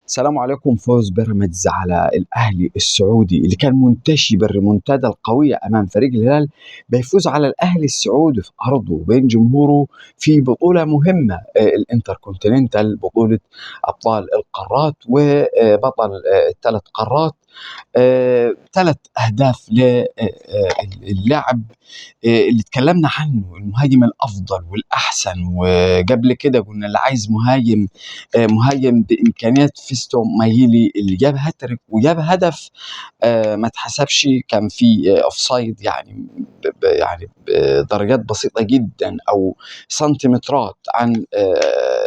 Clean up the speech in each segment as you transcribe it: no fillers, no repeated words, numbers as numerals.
السلام عليكم. فوز بيراميدز على الأهلي السعودي اللي كان منتشي بالريمونتادا القوية أمام فريق الهلال، بيفوز على الأهلي السعودي في أرضه وبين جمهوره في بطولة مهمة، الانتركونتيننتال، بطولة أبطال القارات وبطل الثلاث قارات. 3 أهداف للاعب اللي اتكلمنا عنه، المهاجم الأفضل والأحسن، وقبل كده قلنا اللي عايز مهاجم بإمكانيات فيستون مايلي اللي جاب هاتريك وجاب هدف ما اتحسبش، كان في اوفسايد يعني يعني بدرجات بسيطة جدا أو سنتيمترات عن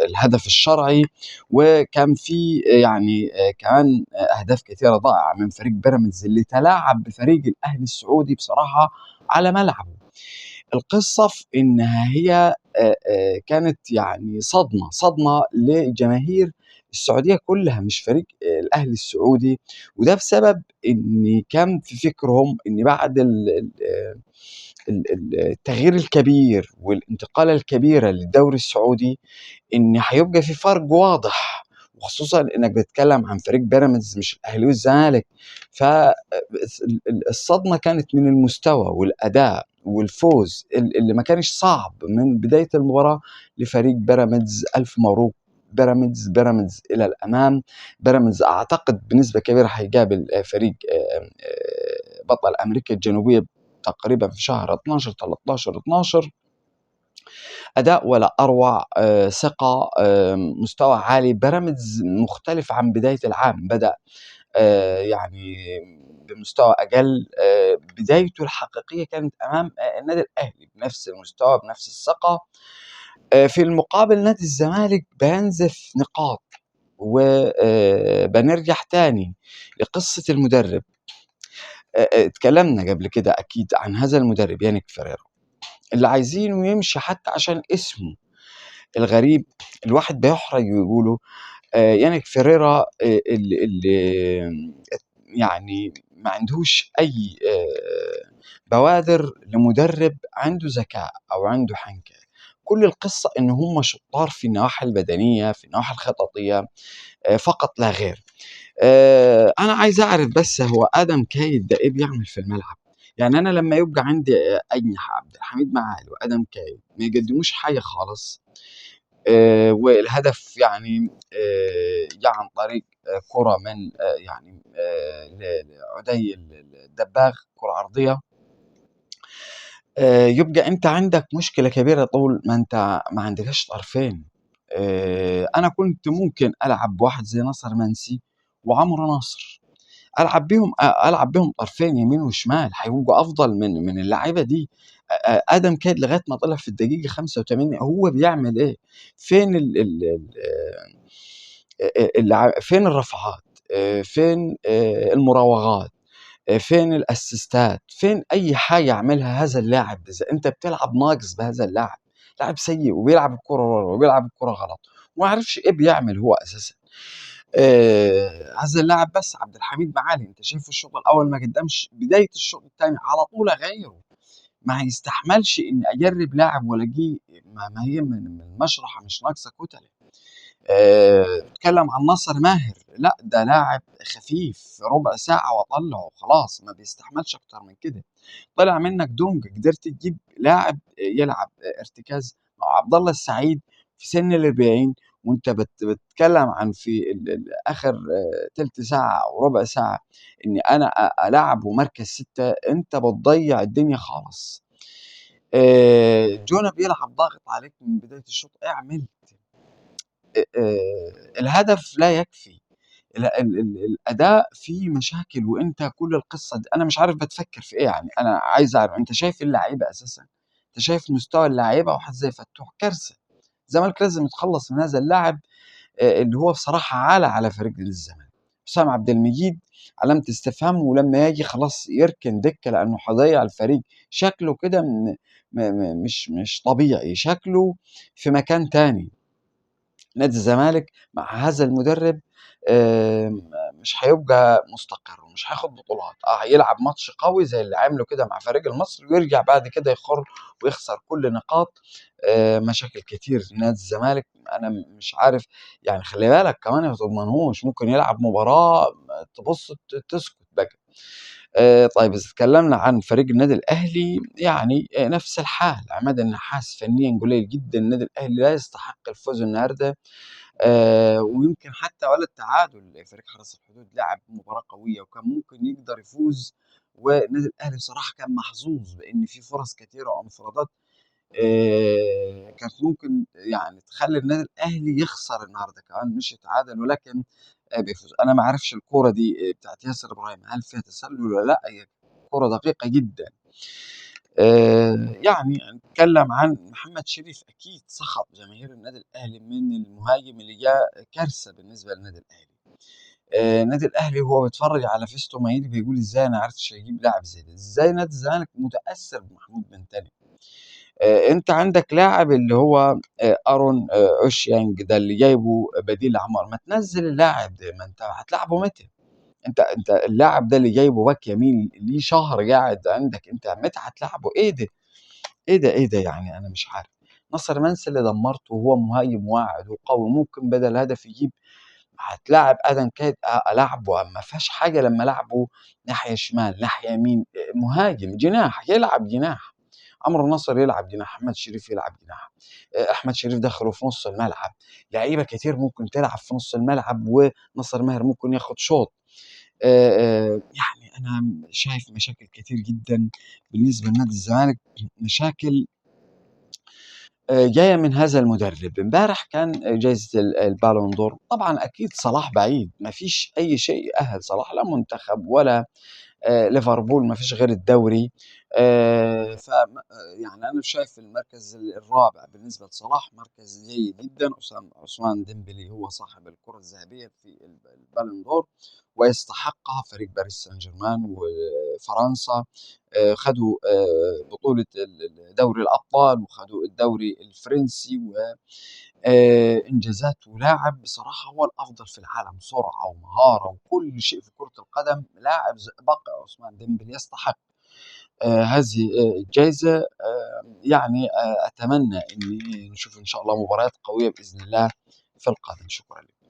الهدف الشرعي. وكان في يعني كمان أهداف كثيرة ضائعة من فريق بيراميدز اللي تلاعب بفريق الأهلي السعودي بصراحة على ملعبه. القصة في إنها هي كانت يعني صدمة لجماهير السعودية كلها، مش فريق الأهلي السعودي. وده بسبب إن كان في فكرهم إن بعد التغيير الكبير والانتقالة الكبيرة للدوري السعودي إن هيبقى في فرق واضح، وخصوصا إنك بتتكلم عن فريق بيراميدز مش الأهلي والزمالك. فالصدمة كانت من المستوى والأداء والفوز اللي ما كانش صعب من بداية المباراة لفريق بيراميدز. ألف مبروك بيراميدز إلى الأمام. بيراميدز أعتقد بنسبة كبيرة هيقابل فريق بطل أمريكا الجنوبية تقريبا في شهر 12 13 12. أداء ولا أروع، ثقة، مستوى عالي. بيراميدز مختلف عن بداية العام، بدأ يعني بمستوى أقل. بدايته الحقيقية كانت أمام النادي الأهلي بنفس المستوى بنفس الثقة. في المقابل نادي الزمالك بينزف نقاط. وبنرجع تاني لقصة المدرب. اتكلمنا قبل كده أكيد عن هذا المدرب يانيك فيريرا اللي عايزينه يمشي حتى عشان اسمه الغريب. الواحد بيحرج ويقوله يانيك فيريرا، اللي يعني ما عندهوش أي بوادر لمدرب عنده ذكاء أو عنده حنكة. كل القصة إن هم شطار في النواحي البدنية، في النواحي الخططية، فقط لا غير. أنا عايز أعرف بس هو آدم كايد ده إيه بيعمل في الملعب؟ يعني أنا لما يبقى عندي أجنحة عبد الحميد معالي وآدم كايد ما يقدموش حاجة خالص، والهدف يعني جاء عن طريق كرة من يعني لعدي الدباغ، كرة عرضية. يبقى أنت عندك مشكلة كبيرة طول ما أنت ما عندكش طرفين. أنا كنت ممكن ألعب بواحد زي ناصر منسي وعمرو ناصر، ألعب بيهم طرفين يمين وشمال، هيبقوا أفضل من اللعيبة دي. آدم كايد لغاية ما طلع في الدقيقة 85 هو بيعمل إيه؟ فين فين الرفعات؟ فين المراوغات؟ فين الأسيستات؟ فين أي حاجة يعملها هذا اللاعب؟ إذا أنت بتلعب ناقص بهذا اللاعب، لاعب سيء وبيلعب الكرة ورا وبيلعب الكرة غلط وما عرفش إيه بيعمل هو أساسا. هذا اللاعب بس عبد الحميد معالي أنت شايفه الشوط الأول ما قدمش، بداية الشوط الثاني على طول غيره. ما هيستحملش إن أجرب لاعب ولاقيه ما هي من المشرحة مش ناقصة كتلة. بتكلم عن ناصر ماهر، لا ده لاعب خفيف، ربع ساعة وطلعه خلاص، ما بيستحملش أكتر من كده. طلع منك دونج، قدرت تجيب لاعب يلعب ارتكاز مع عبد الله السعيد في سن ال40، وانت بتتكلم عن في اخر تلت ساعة او ربع ساعة اني انا العبه مركز 6، انت بتضيع الدنيا خالص. جونا بيلعب ضاغط عليك من بداية الشوط، اعمل الهدف لا يكفي. الأداء فيه مشاكل، وأنت كل القصة دي أنا مش عارف بتفكر في إيه. يعني أنا عايز أعرف أنت شايف اللعيبة أساسا، أنت شايف مستوى اللعيبة؟ واحد زي فتوح كارثة. الزمالك لازم يتخلص من هذا اللاعب اللي هو بصراحة عالة على فريق الزمالك. حسام عبد المجيد علامة استفهام، ولما يجي خلاص يركن دكة لأنه هيضيع الفريق. شكله كده مش طبيعي، شكله في مكان تاني. نادي الزمالك مع هذا المدرب مش هيبقى مستقر ومش هياخد بطولات. هيلعب ماتش قوي زي اللي عمله كده مع فريق المصري ويرجع بعد كده يخر ويخسر كل نقاط. مشاكل كتير نادي الزمالك، انا مش عارف يعني. خلي بالك كمان ما تضمنهوش، ممكن يلعب مباراة تبص تسكت بقى. طيب إذا اتكلمنا عن فريق النادي الأهلي يعني نفس الحال. عماد النحاس فنيًا قليل جدًا، النادي الأهلي لا يستحق الفوز النهارده. ويمكن حتى ولا التعادل. فريق حرس الحدود لعب مباراة قوية وكان ممكن يقدر يفوز، والنادي الأهلي بصراحة كان محظوظ بإن في فرص كتيرة وانفرادات كانت ممكن يعني تخلّي النادي الأهلي يخسر النهارده كمان مش يتعادل، ولكن بيفوز. أنا ما أعرفش الكورة دي بتاعة ياسر إبراهيم هل فيها تسلل والّا لأ؟ هي كورة دقيقة جدًا. يعني نتكلم عن محمد شريف، أكيد سخط جماهير النادي الأهلي من المهاجم اللي جه كارثة بالنسبة للنادي الأهلي. النادي الأهلي وهو بيتفرج على فيستو مايلي بيقول إزاي أنا عرفتش أجيب لاعب زي ده، إزاي نادي الزمالك متأثر بمحمود بن تاني. أنت عندك لاعب اللي هو أرون أوشيانج ده اللي جايبه بديل لعمار، ما تنزّل اللاعب ده، ما أنت هتلاعبه متى؟ أنت اللاعب ده اللي جايبه باك يمين ليه شهر قاعد عندك، أنت متى هتلاعبه؟ إيه ده؟ إيه ده، إيه ده يعني أنا مش عارف. ناصر منسي اللي دمّرته وهو مهاجم واعد وقوي ممكن بدل هدف يجيب. هتلاعب آدم كايد ألاعبه ما فيهاش حاجة لمّا ألاعبه ناحية شمال، ناحية يمين، مهاجم، جناح، يلعب جناح. عمرو ناصر يلعب جناح، أحمد شريف يلعب جناح. أحمد شريف دخله في نُص الملعب. لعيبة كتير ممكن تلعب في نُص الملعب وناصر ماهر ممكن ياخد شوط. يعني أنا شايف مشاكل كتير جدًا بالنسبة لنادي الزمالك، مشاكل جاية من هذا المدرب. امبارح كان جايزة البالون دور، طبعًا أكيد صلاح بعيد، ما فيش أي شيء يأهّل صلاح، لا منتخب ولا ليفربول ما فيش غير الدوري. فم يعني أنا شايف المركز الرابع بالنسبة لصلاح مركز جيد جدًا. عثمان ديمبلي هو صاحب الكرة الذهبية في البالون دور ويستحقها. فريق باريس سان جيرمان وفرنسا خدوا بطولة دوري الأبطال وخدوا الدوري الفرنسي إنجازات. ولاعب بصراحة هو الأفضل في العالم، سرعة ومهارة وكل شيء في كرة القدم. لاعب زئبق عثمان ديمبلي يستحق هذه الجايزة. يعني أتمنى إني نشوف إن شاء الله مباريات قوية بإذن الله في القادم. شكرًا لكم.